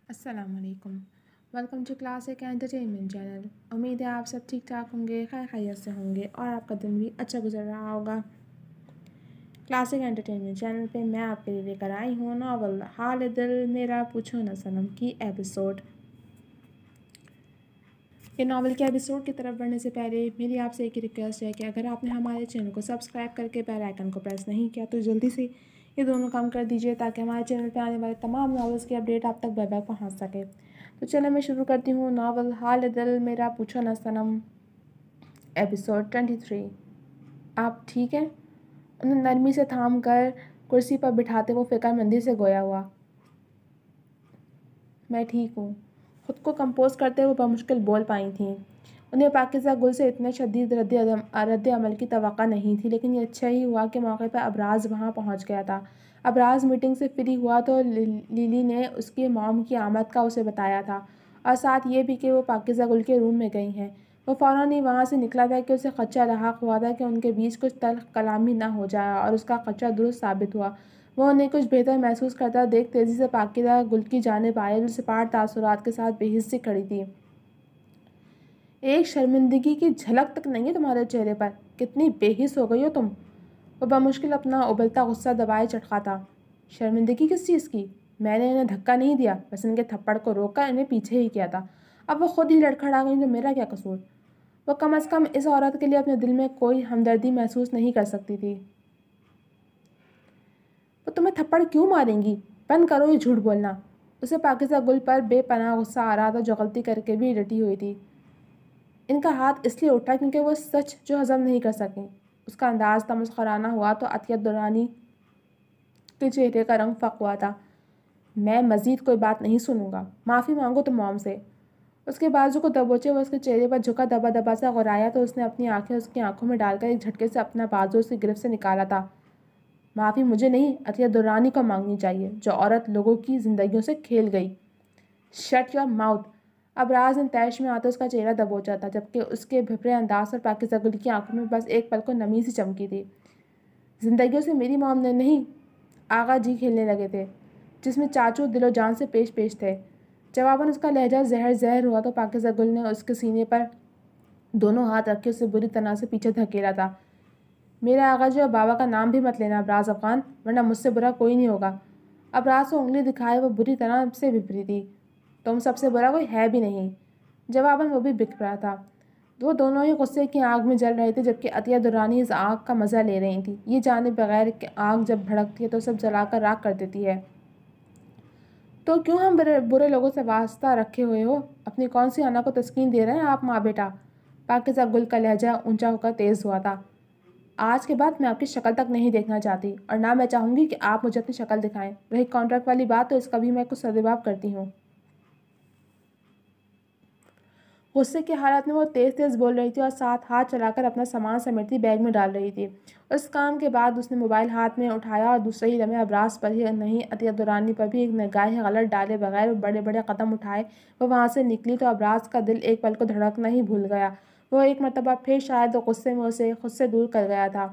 السلام علیکم۔ Welcome to classic entertainment channel. امید ہے آپ سب ٹھیک ٹھاک ہوں گے، خیر خیریت سے ہوں گے اور آپ کا دن بھی اچھا گزر رہا ہوگا۔ کلاسک انٹرٹینمنٹ چینل پہ میں آپ کے لیے لے کر آئی ہوں ناول حال دل میرا پوچھو نہ صنم کی ایپیسوڈ۔ یہ ناول کے ایپیسوڈ کی طرف بڑھنے سے پہلے میری آپ سے ایک ریکویسٹ ہے کہ اگر آپ نے ہمارے چینل کو سبسکرائب کر کے بیل آئیکن کو پریس نہیں کیا تو جلدی سے یہ دونوں کام کر دیجیے تاکہ ہمارے چینل پہ آنے والے تمام ناولز کی اپڈیٹ آپ تک بے بے پہنچ سکے۔ تو چلیں میں شروع کرتی ہوں ناول حال دل میرا پوچھو نہ صنم ایپیسوڈ 23۔ آپ ٹھیک ہیں؟ انہیں نرمی سے تھام کر کرسی پر بٹھاتے وہ فکر مندی سے گویا ہوا۔ میں ٹھیک ہوں، خود کو کمپوز کرتے ہوئے بمشکل بول پائی تھیں۔ انہیں پاکیزہ گل سے اتنے شدید رد عمل کی توقع نہیں تھی، لیکن یہ اچھا ہی ہوا کہ موقع پر ابراز وہاں پہنچ گیا تھا۔ ابراز میٹنگ سے فری ہوا تو لیلی نے اس کی موم کی آمد کا اسے بتایا تھا، اور ساتھ یہ بھی کہ وہ پاکیزہ گل کے روم میں گئی ہیں۔ وہ فوراً ہی وہاں سے نکلا تھا کہ اسے خدشہ لاحق ہوا تھا کہ ان کے بیچ کچھ تلخ کلامی نہ ہو جائے، اور اس کا خدشہ درست ثابت ہوا۔ وہ انہیں کچھ بہتر محسوس کرتا دیکھ تیزی سے پاکیزہ گل کی جانب آیا جو سپاٹ تاثرات کے ساتھ بے حس سی کھڑی تھی۔ ایک شرمندگی کی جھلک تک نہیں ہے تمہارے چہرے پر، کتنی بے حس ہو گئی ہو تم؟ وہ بمشکل اپنا ابلتا غصہ دبائے چٹخاتا۔ شرمندگی کس چیز کی؟ میں نے انہیں دھکا نہیں دیا، بس ان کے تھپڑ کو روک کر انہیں پیچھے ہی کیا تھا۔ اب وہ خود ہی لڑکھڑا گئیں تو میرا کیا قصور؟ وہ کم از کم اس عورت کے لیے اپنے دل میں کوئی ہمدردی محسوس نہیں کر سکتی تھی۔ وہ تمہیں تھپڑ کیوں ماریں گی؟ بند کرو یہ جھوٹ بولنا۔ اسے پاکیزہ گل پر بے پناہ غصہ آ رہا تھا جو غلطی کر کے بھی ڈٹی ہوئی تھی۔ ان کا ہاتھ اس لیے اٹھا کیونکہ وہ سچ جو ہضم نہیں کر سکیں۔ اس کا انداز تمسخرانہ ہوا تو عطیہ درانی کے چہرے کا رنگ فق ہوا تھا۔ میں مزید کوئی بات نہیں سنوں گا، معافی مانگو تم موم سے۔ اس کے بازو کو دبوچے وہ اس کے چہرے پر جھکا دبا دبا سا غرایا تو اس نے اپنی آنکھیں اس کی آنکھوں میں ڈال کر ایک جھٹکے سے اپنا بازو اس کی گرفت سے نکالا تھا۔ معافی مجھے نہیں، عطیہ درانی کو مانگنی چاہیے، جو عورت لوگوں کی زندگیوں سے کھیل گئی۔ Shirt your mouth. ابراز نے طیش میں آتے اس کا چہرہ دبوچا تھا، جبکہ اس کے بھپرے انداز پر پاکیزہ گل کی آنکھوں میں بس ایک پل کو نمی سی چمکی تھی۔ زندگیوں سے میری موم نے نہیں، آغا جی کھیلنے لگے تھے، جس میں چاچو دل و جان سے پیش پیش تھے۔ جواباً اس کا لہجہ زہر زہر ہوا تو پاکیزہ گل نے اس کے سینے پر دونوں ہاتھ رکھے اسے بری طرح سے پیچھے دھکیلا تھا۔ میرے آغا جی اور بابا کا نام بھی مت لینا ابراز افغان، ورنہ مجھ سے برا کوئی نہیں ہوگا۔ ابراز کو انگلی دکھائے وہ بری طرح سے بھپری تھی۔ تم سب سے برا کوئی ہے بھی نہیں۔ جواباً وہ بھی بک رہا تھا۔ وہ دونوں ہی غصے کی آگ میں جل رہے تھے، جبکہ عطیہ درانی اس آگ کا مزہ لے رہی تھی۔ یہ جانے بغیر کہ آگ جب بھڑکتی ہے تو سب جلا کر راکھ کر دیتی ہے۔ تو کیوں ہم برے لوگوں سے واسطہ رکھے ہوئے ہو؟ اپنی کون سی انا کو تسکین دے رہے ہیں آپ ماں بیٹا؟ پاکیزہ گل کا لہجہ اونچا ہو کر تیز ہوا تھا۔ آج کے بعد میں آپ کی شکل تک نہیں دیکھنا چاہتی، اور نہ میں چاہوں گی کہ آپ مجھے اپنی شکل دکھائیں۔ رہی کانٹریکٹ والی بات تو اس کا بھی میں کچھ سدباب کرتی ہوں۔ غصے کی حالت میں وہ تیز تیز بول رہی تھی اور ساتھ ہاتھ چلا کر اپنا سامان سمیٹتی بیگ میں ڈال رہی تھی۔ اس کام کے بعد اس نے موبائل ہاتھ میں اٹھایا اور دوسرے ہی لمحے ابراز پر ہی نہیں عطیہ درانی پر بھی ایک نگاہ غلط ڈالے بغیر بڑے بڑے قدم اٹھائے وہ وہاں سے نکلی تو ابراز کا دل ایک پل کو دھڑکنا ہی بھول گیا۔ وہ ایک مرتبہ پھر شاید غصے میں اسے خود سے دور کر گیا تھا۔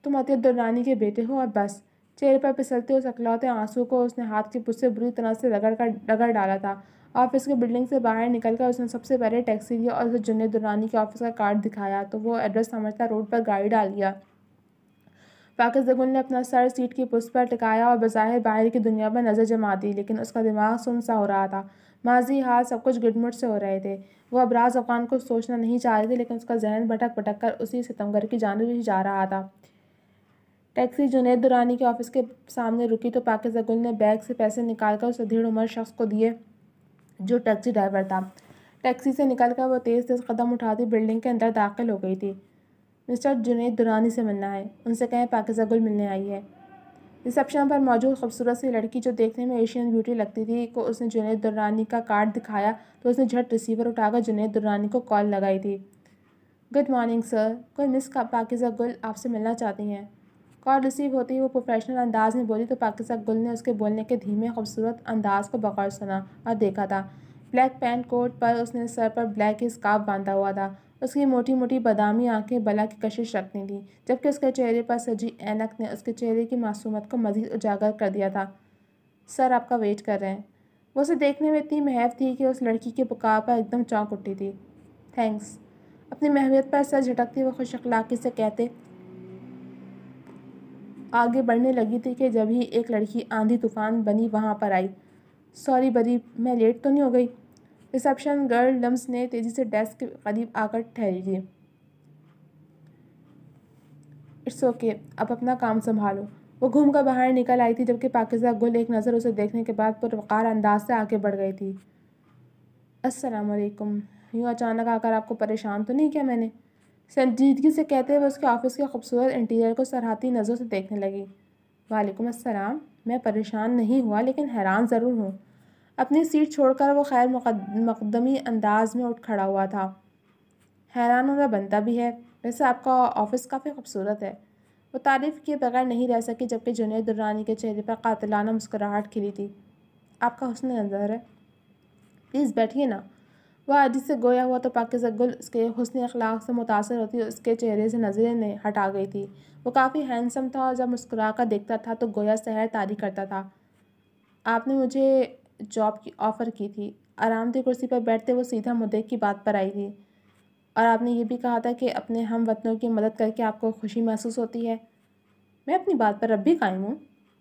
تم عطیہ درانی کے بیٹے ہو اور بس۔ چہرے پر پھسلتے اس اکلوتے آنسو کو اس نے ہاتھ کی پشت سے بری طرح سے رگڑ ڈالا تھا۔ آفس کی بلڈنگ سے باہر نکل کر اس نے سب سے پہلے ٹیکسی لی اور اسے جنید درانی کے آفس کا کارڈ دکھایا تو وہ ایڈریس سمجھتا روڈ پر گاڑی ڈال دیا۔ پاکیزہ گل نے اپنا سر سیٹ کی پشت پر ٹکایا اور بظاہر باہر کی دنیا پر نظر جما دی، لیکن اس کا دماغ سن سا ہو رہا تھا۔ ماضی حال سب کچھ گڈمٹ سے ہو رہے تھے۔ وہ ابراز افغان کو سوچنا نہیں چاہ رہی تھی، لیکن اس کا ذہن بھٹک بھٹک کر اسی ستمگر کی جانب ہی جا رہا تھا۔ ٹیکسی جنید درانی کے آفس کے سامنے رکی تو پاکیزہ گل نے بیگ سے پیسے نکال کر اس ادھیڑ عمر شخص کو دیے جو ٹیکسی ڈرائیور تھا۔ ٹیکسی سے نکل کر وہ تیز تیز قدم اٹھاتی بلڈنگ کے اندر داخل ہو گئی تھی۔ مسٹر جنید درانی سے ملنا ہے، ان سے کہیں پاکیزہ گل ملنے آئی ہے۔ ریسپشن پر موجود خوبصورت سی لڑکی جو دیکھنے میں ایشین بیوٹی لگتی تھی کو اس نے جنید درانی کا کارڈ دکھایا تو اس نے جھٹ ریسیور اٹھا کر جنید درانی کو کال لگائی تھی۔ گڈ مارننگ سر، کوئی مس پاکیزہ گل آپ سے ملنا چاہتی ہیں۔ کال ریسیو ہوتے ہی وہ پروفیشنل انداز میں بولی تو پاکیزہ گل نے اس کے بولنے کے دھیمے خوبصورت انداز کو بغور سنا اور دیکھا تھا۔ بلیک پینٹ کوٹ پر اس نے سر پر بلیک ہی اسکارف باندھا ہوا تھا۔ اس کی موٹی موٹی بادامی آنکھیں بلا کی کشش رکھتی تھیں، جبکہ اس کے چہرے پر سجی اینک نے اس کے چہرے کی معصومیت کو مزید اجاگر کر دیا تھا۔ سر آپ کا ویٹ کر رہے ہیں۔ وہ اسے دیکھنے میں اتنی محو تھی کہ اس لڑکی کے بقا پر ایک دم چونک اٹھی تھی۔ تھینکس۔ اپنی محویت پر سر جھٹکتی وہ خوش اخلاقی سے کہتے آگے بڑھنے لگی تھی کہ جب ہی ایک لڑکی آندھی طوفان بنی وہاں پر آئی۔ سوری بری، میں لیٹ تو نہیں ہو گئی؟ ریسیپشن گرل لمس نے تیزی سے ڈیسک کے قریب آ کر ٹھہری تھی۔ اٹس اوکے، اب اپنا کام سنبھالو۔ وہ گھوم کر باہر نکل آئی تھی جبکہ پاکیزہ گل ایک نظر اسے دیکھنے کے بعد پروقار انداز سے آگے بڑھ گئی تھی۔ السلام علیکم۔ یوں اچانک آ کر آپ کو پریشان تو نہیں کیا میں نے؟ سنجیدگی سے کہتے ہوئے اس کے آفس کے خوبصورت انٹیریئر کو سراہتی نظروں سے دیکھنے لگی۔ وعلیکم السلام۔ میں پریشان نہیں ہوا لیکن حیران ضرور ہوں۔ اپنی سیٹ چھوڑ کر وہ خیر مقدمی انداز میں اٹھ کھڑا ہوا تھا۔ حیران ہونا بنتا بھی ہے، ویسے آپ کا آفس کافی خوبصورت ہے۔ وہ تعریف کیے بغیر نہیں رہ سکی جبکہ جنید درانی کے چہرے پر قاتلانہ مسکراہٹ کھلی تھی۔ آپ کا حسن نظر ہے۔ پلیز بیٹھیے نا۔ وہ عاجزی سے گویا ہوا تو پاکیزہ گل اس کے حسن اخلاق سے متاثر ہوتی اس کے چہرے سے نظریں ہٹا گئی تھی۔ وہ کافی ہینڈسم تھا اور جب مسکرا کر دیکھتا تھا تو گویا سحر طاری کرتا تھا۔ آپ نے مجھے جاب کی آفر کی تھی۔ آرام دہ کرسی پر بیٹھتے وہ سیدھا مدعے کی بات پر آئی تھی۔ اور آپ نے یہ بھی کہا تھا کہ اپنے ہم وطنوں کی مدد کر کے آپ کو خوشی محسوس ہوتی ہے۔ میں اپنی بات پر اب بھی قائم ہوں،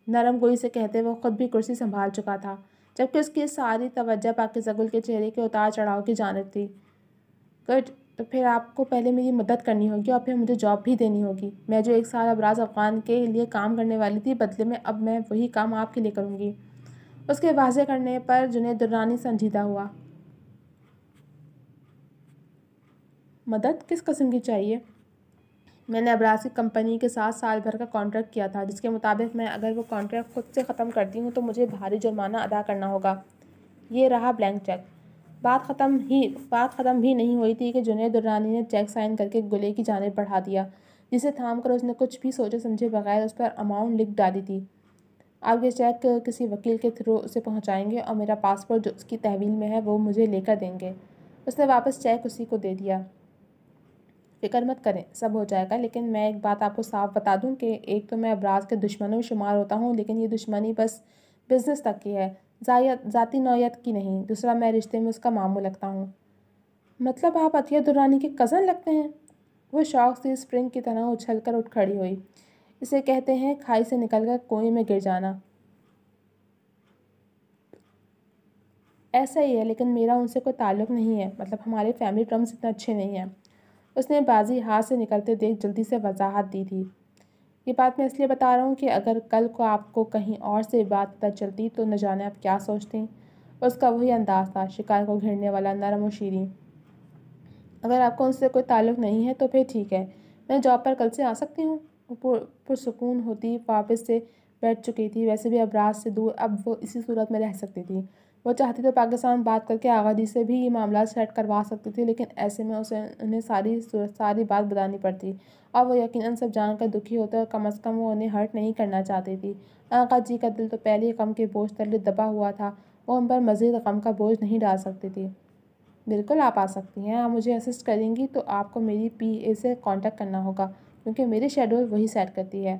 نرم گوئی سے کہتے وہ خود بھی کرسی سنبھال چکا تھا جبکہ اس کی ساری توجہ پاکیزہ گل کے چہرے کے اتار چڑھاؤ کی جانب تھی۔ گڈ، تو پھر آپ کو پہلے میری مدد کرنی ہوگی اور پھر مجھے جاب بھی دینی ہوگی۔ میں جو 1 سال ابراز افغان کے لیے کام کرنے والی تھی، بدلے میں اب میں وہی کام آپ کے لیے کروں گی۔ اس کے واضح کرنے پر جنید درانی سنجیدہ ہوا۔ مدد کس قسم کی چاہیے؟ میں نے ابراز کی کمپنی کے ساتھ سال بھر کا کانٹریکٹ کیا تھا جس کے مطابق میں اگر وہ کانٹریکٹ خود سے ختم کرتی ہوں تو مجھے بھاری جرمانہ ادا کرنا ہوگا۔ یہ رہا بلینک چیک۔ بات ختم بھی نہیں ہوئی تھی کہ جنید درانی نے چیک سائن کر کے گلے کی جانب بڑھا دیا جسے تھام کر اس نے کچھ بھی سوچے سمجھے بغیر اس پر اماؤنٹ لکھ ڈالی تھی۔ آپ یہ چیک کسی وکیل کے تھرو اسے پہنچائیں گے اور میرا پاسپورٹ جو اس کی تحویل میں ہے وہ مجھے لے کر دیں گے۔ اس نے واپس چیک اسی کو دے دیا۔ فکر مت کریں، سب ہو جائے گا، لیکن میں ایک بات آپ کو صاف بتا دوں کہ ایک تو میں ابراز کے دشمنوں میں شمار ہوتا ہوں لیکن یہ دشمنی بس بزنس تک کی ہے، ذاتی نوعیت کی نہیں۔ دوسرا، میں رشتے میں اس کا ماموں لگتا ہوں۔ مطلب آپ عطیہ درانی کے کزن لگتے ہیں؟ وہ شوق سے اسپرنگ کی طرح اچھل کر اٹھ کھڑی ہوئی۔ اسے کہتے ہیں کھائی سے نکل کر کنویں میں گر جانا۔ ایسا ہی ہے، لیکن میرا ان سے کوئی تعلق نہیں ہے، مطلب ہمارے فیملی ٹرمز اتنے اچھے نہیں ہیں۔ اس نے بازی ہاتھ سے نکلتے دیکھ جلدی سے وضاحت دی تھی۔ یہ بات میں اس لیے بتا رہا ہوں کہ اگر کل کو آپ کو کہیں اور سے بات پتہ چلتی تو نہ جانے آپ کیا سوچتی۔ اس کا وہی انداز تھا، شکار کو گھیرنے والا، نرم و شیریں۔ اگر آپ کو ان سے کوئی تعلق نہیں ہے تو پھر ٹھیک ہے، میں جاب پر کل سے آ سکتی ہوں؟ وہ پرسکون ہوتی واپس سے بیٹھ چکی تھی۔ ویسے بھی ابراز سے دور اب وہ اسی صورت میں رہ سکتی تھی۔ وہ چاہتی تو پاکستان بات کر کے آغا جی سے بھی یہ معاملات سیٹ کروا سکتی تھی، لیکن ایسے میں انہیں ساری بات بتانی پڑتی اور وہ یقیناً سب جان کر دکھی ہوتے اور کم از کم وہ انہیں ہرٹ نہیں کرنا چاہتی تھی۔ آغا جی کا دل تو پہلے ہی غم کے بوجھ تلے دبا ہوا تھا، وہ ان پر مزید غم کا بوجھ نہیں ڈال سکتی تھی۔ بالکل آپ آ سکتی ہیں۔ آپ مجھے اسسٹ کریں گی تو آپ کو میری پی اے سے کانٹیکٹ کرنا ہوگا کیونکہ میری شیڈول وہی سیٹ کرتی ہے۔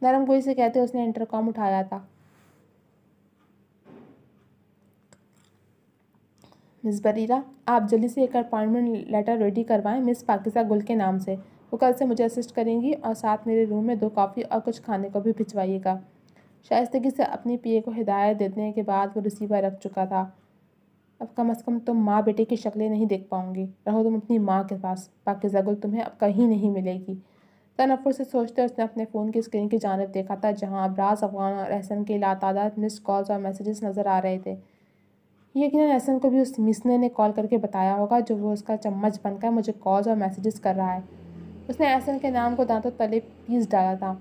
نرم گوئی سے کہتے اس نے انٹرکام اٹھایا تھا۔ مس بریرہ، آپ جلدی سے ایک اپائنٹمنٹ لیٹر ریڈی کروائیں مس پاکیزہ گل کے نام سے۔ وہ کل سے مجھے اسسٹ کریں گی اور ساتھ میرے روم میں 2 کافی اور کچھ کھانے کو بھی بھجوائیے گا۔ شائستگی سے اپنی پی اے کو ہدایت دینے کے بعد وہ ریسیور رکھ چکا تھا۔ اب کم از کم تم ماں بیٹے کی شکلیں نہیں دیکھ پاؤں گی، رہو تم اپنی ماں کے پاس۔ پاکیزہ گل تمہیں اب کہیں نہیں ملے گی۔ تنفر سے سوچتے اس نے اپنے فون کی اسکرین کی جانب دیکھا تھا جہاں ابراز افغان اور احسن کے لاتعداد مسڈ کالز اور میسیجز نظر آ رہے تھے۔ یقیناً احسن کو بھی اس مسنے نے کال کر کے بتایا ہوگا جو وہ اس کا چمچ بن کر مجھے کالز اور میسیجز کر رہا ہے۔ اس نے احسن کے نام کو دانتوں تلے پیس ڈالا تھا۔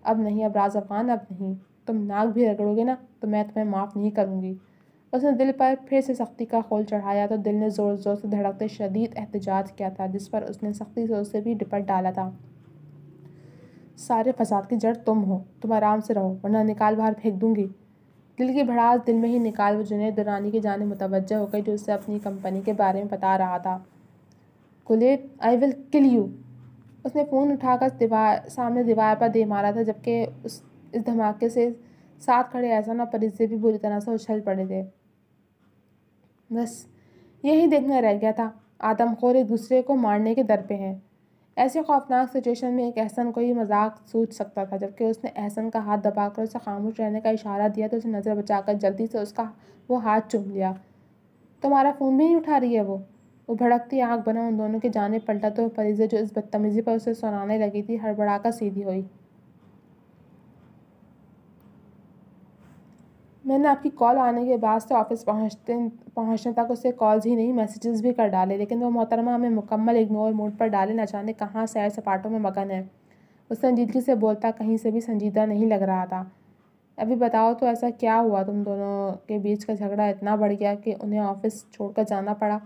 اب نہیں ابراز افغان، اب نہیں۔ تم ناک بھی رگڑو گے نا تو میں تمہیں معاف نہیں کروں گی۔ اس نے دل پر پھر سے سختی کا خول چڑھایا تو دل نے زور زور سے دھڑکتے شدید احتجاج کیا تھا جس پر اس نے سختی سے اسے بھی ڈپٹ ڈالا تھا۔ سارے فساد کی جڑ تم ہو، تم آرام سے رہو ورنہ نکال باہر پھینک دوں گی۔ دل کی بھڑاس دل میں ہی نکال وہ جنید درانی کی جانب متوجہ ہو گئی جو اسے اپنی کمپنی کے بارے میں بتا رہا تھا۔ گلے، آئی ول کل یو۔ اس نے فون اٹھا کر سامنے دیوار پر دے مارا تھا جبکہ اس دھماکے سے ساتھ کھڑے احسن اور پریزے بھی بری طرح سے اچھل پڑے تھے۔ بس یہی دیکھنا رہ گیا تھا، آدم خور ایک دوسرے کو مارنے کے در پہ ہیں۔ ایسی خوفناک سچویشن میں ایک احسن کو ہی مذاق سوچ سکتا تھا۔ جبکہ اس نے احسن کا ہاتھ دبا کر اسے خاموش رہنے کا اشارہ دیا تو اسے نظر بچا کر جلدی سے اس کا وہ ہاتھ چوم لیا۔ تمہارا فون بھی نہیں اٹھا رہی ہے وہ بھڑکتی آنکھ بنا ان دونوں کی جانب پلٹا تو پریزے جو اس بدتمیزی پر اسے سنانے لگی تھی ہڑبڑا کر سیدھی ہوئی۔ میں نے آپ کی کال آنے کے بعد سے آفس پہنچنے تک اسے کالز ہی نہیں میسیجز بھی کر ڈالے، لیکن وہ محترمہ ہمیں مکمل اگنور موڈ پر ڈالے نہ جانے کہاں سیر سپاٹوں میں مگن ہے۔ اس سنجیدگی سے بولتا کہیں سے بھی سنجیدہ نہیں لگ رہا تھا۔ ابھی بتاؤ تو ایسا کیا ہوا تم دونوں کے بیچ کا جھگڑا اتنا بڑھ گیا کہ انہیں آفس چھوڑ کر جانا پڑا؟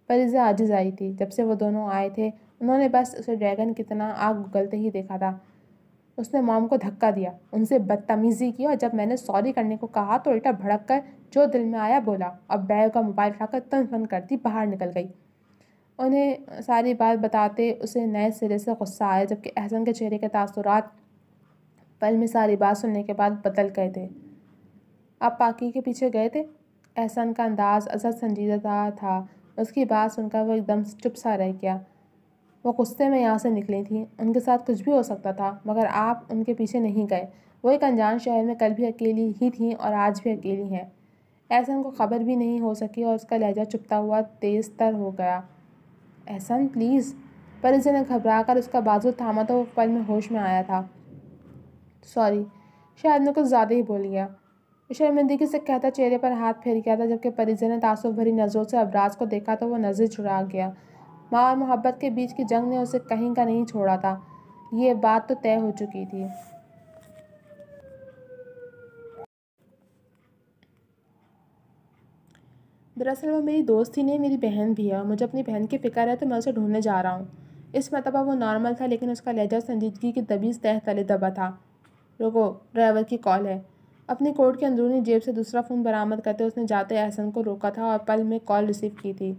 پریزا عاجز آئی تھی۔ جب سے وہ دونوں آئے تھے انہوں نے بس اسے ڈریگن کی طرح آگ اگلتے ہی دیکھا تھا۔ اس نے موم کو دھکا دیا، ان سے بدتمیزی کی، اور جب میں نے سوری کرنے کو کہا تو الٹا بھڑک کر جو دل میں آیا بولا اور بیگ کا موبائل اٹھا کر تن فن کرتی باہر نکل گئی۔ انہیں ساری بات بتاتے اسے نئے سرے سے غصہ آیا، جبکہ احسن کے چہرے کے تاثرات پل میں ساری بات سننے کے بعد بدل گئے تھے۔ آپ پاکی کے پیچھے گئے تھے؟ احسن کا انداز ازحد سنجیدہ تھا۔ اس کی بات سن کر وہ ایک دم چپ سا رہ گیا۔ وہ غصے میں یہاں سے نکلی تھیں، ان کے ساتھ کچھ بھی ہو سکتا تھا، مگر آپ ان کے پیچھے نہیں گئے۔ وہ ایک انجان شہر میں کل بھی اکیلی ہی تھیں اور آج بھی اکیلی ہیں۔ احسن کو خبر بھی نہیں ہو سکی اور اس کا لہجہ چپتا ہوا تیز تر ہو گیا۔ احسن پلیز۔ پریزے نے گھبرا کر اس کا بازو تھاما تو وہ پل میں ہوش میں آیا تھا۔ سوری، شاید میں کچھ زیادہ ہی بول گیا، شرمندگی سے کہتا چہرے پر ہاتھ پھیر گیا تھا۔ جبکہ پریزے نے تعصب بھری نظروں سے ابراز کو دیکھا تو وہ نظر چرا گیا۔ ماں اور محبت کے بیچ کی جنگ نے اسے کہیں کا نہیں چھوڑا تھا، یہ بات تو طے ہو چکی تھی۔ دراصل وہ میری دوست ہی نہیں میری بہن بھی ہے، اور مجھے اپنی بہن کی فکر ہے تو میں اسے ڈھونڈنے جا رہا ہوں۔ اس مرتبہ وہ نارمل تھا، لیکن اس کا لہجہ سنجیدگی کی دبیز تہ تلے دبا تھا۔ رکو، ڈرائیور کی کال ہے۔ اپنی کوٹ کی اندرونی جیب سے دوسرا فون برآمد کرتے اس نے جاتے احسن کو روکا تھا اور پل میں کال ریسیو کی تھی۔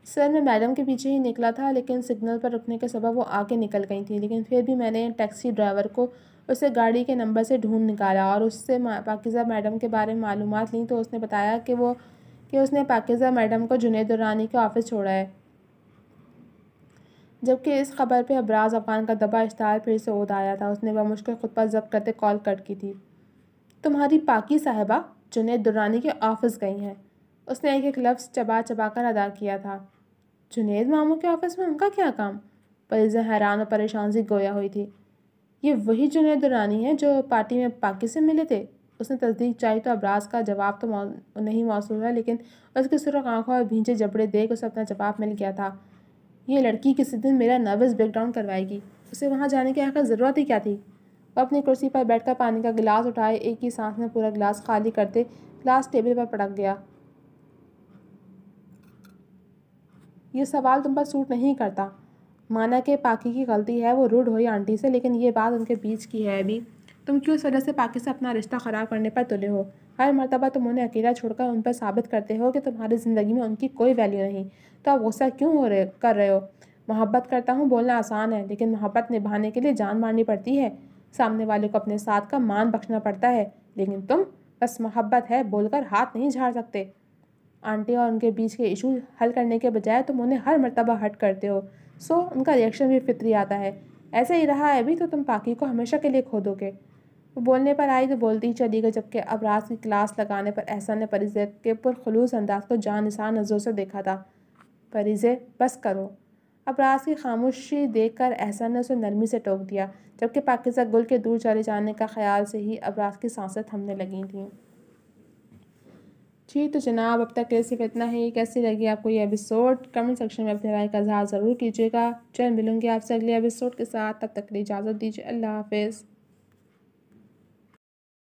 سر میں میڈم کے پیچھے ہی نکلا تھا، لیکن سگنل پر رکنے کے سبب وہ آگے نکل گئی تھیں، لیکن پھر بھی میں نے ٹیکسی ڈرائیور کو اسے گاڑی کے نمبر سے ڈھونڈ نکالا اور اس سے پاکیزہ میڈم کے بارے میں معلومات لیں تو اس نے بتایا کہ اس نے پاکیزہ میڈم کو جنید درانی کے آفس چھوڑا ہے۔ جبکہ اس خبر پہ ابراز افغان کا دبا اشتعال پھر سے اود آیا تھا۔ اس نے بمشکل خود پر ضبط کرتے کال کٹ کی تھی۔ تمہاری پاکی صاحبہ جنید درانی کے آفس گئی ہیں، اس نے ایک ایک لفظ چبا چبا کر ادا کیا تھا۔ جنید ماموں کے آفس میں ان کا کیا کام؟ پریزا حیران اور پریشان سی گویا ہوئی تھی۔ یہ وہی جنید درانی ہے جو پارٹی میں پاکی سے ملے تھے؟ اس نے تصدیق چاہی تو ابراز کا جواب تو نہیں موصول ہوا، لیکن اس کی سرخ آنکھوں اور بھینجے جبڑے دیکھ اسے اپنا جواب مل گیا تھا۔ یہ لڑکی کسی دن میرا نروس بریک ڈاؤن کروائے گی، اسے وہاں جانے کی آخر ضرورت ہی کیا تھی؟ وہ اپنی کرسی پر بیٹھ کر پانی کا گلاس اٹھائے ایک ہی سانس میں پورا گلاس خالی کرتے گلاس ٹیبل پر پٹک گیا۔ یہ سوال تم پر سوٹ نہیں کرتا۔ مانا کہ پاکی کی غلطی ہے، وہ روڈ ہوئی آنٹی سے، لیکن یہ بات ان کے بیچ کی ہے ابھی۔ تم کیوں اس وجہ سے پاکی سے اپنا رشتہ خراب کرنے پر تلے ہو؟ ہر مرتبہ تم انہیں اکیلا چھوڑ کر ان پر ثابت کرتے ہو کہ تمہاری زندگی میں ان کی کوئی ویلیو نہیں، تو اب غصہ کیوں کر رہے ہو؟ محبت کرتا ہوں بولنا آسان ہے، لیکن محبت نبھانے کے لیے جان مارنی پڑتی ہے، سامنے والے کو اپنے ساتھ کا مان بخشنا پڑتا ہے، لیکن تم بس محبت ہے بول کر ہاتھ نہیں جھاڑ سکتے۔ آنٹی اور ان کے بیچ کے ایشو حل کرنے کے بجائے تم انہیں ہر مرتبہ ہرٹ کرتے ہو، سو ان کا ریئیکشن بھی فطری آتا ہے۔ ایسے ہی رہا ہے ابھی تو تم پاکی کو ہمیشہ کے لیے کھو دو گے۔ وہ بولنے پر آئی تو بولتی ہی چلی گئی، جبکہ ابراز کی کلاس لگانے پر احسن نے پریزے کے پرخلوص انداز کو جان نثار نظروں سے دیکھا تھا۔ پریزے بس کرو۔ ابراز کی خاموشی دیکھ کر احسن نے اسے نرمی سے ٹوک دیا، جبکہ پاکیزہ گل کے دور چلے جانے کا خیال سے ہی ابراز کی سانسیں تھمنے لگی تھیں۔ جی تو جناب، اب تک کے صرف اتنا ہی۔ کیسی لگی آپ کو یہ ایپیسوڈ؟ کمنٹ سیکشن میں اپنی رائے کا اظہار ضرور کیجیے گا۔ چل ملوں گی آپ سے اگلے ایپیسوڈ کے ساتھ، تب تک کے لیے اجازت دیجیے۔ اللہ حافظ۔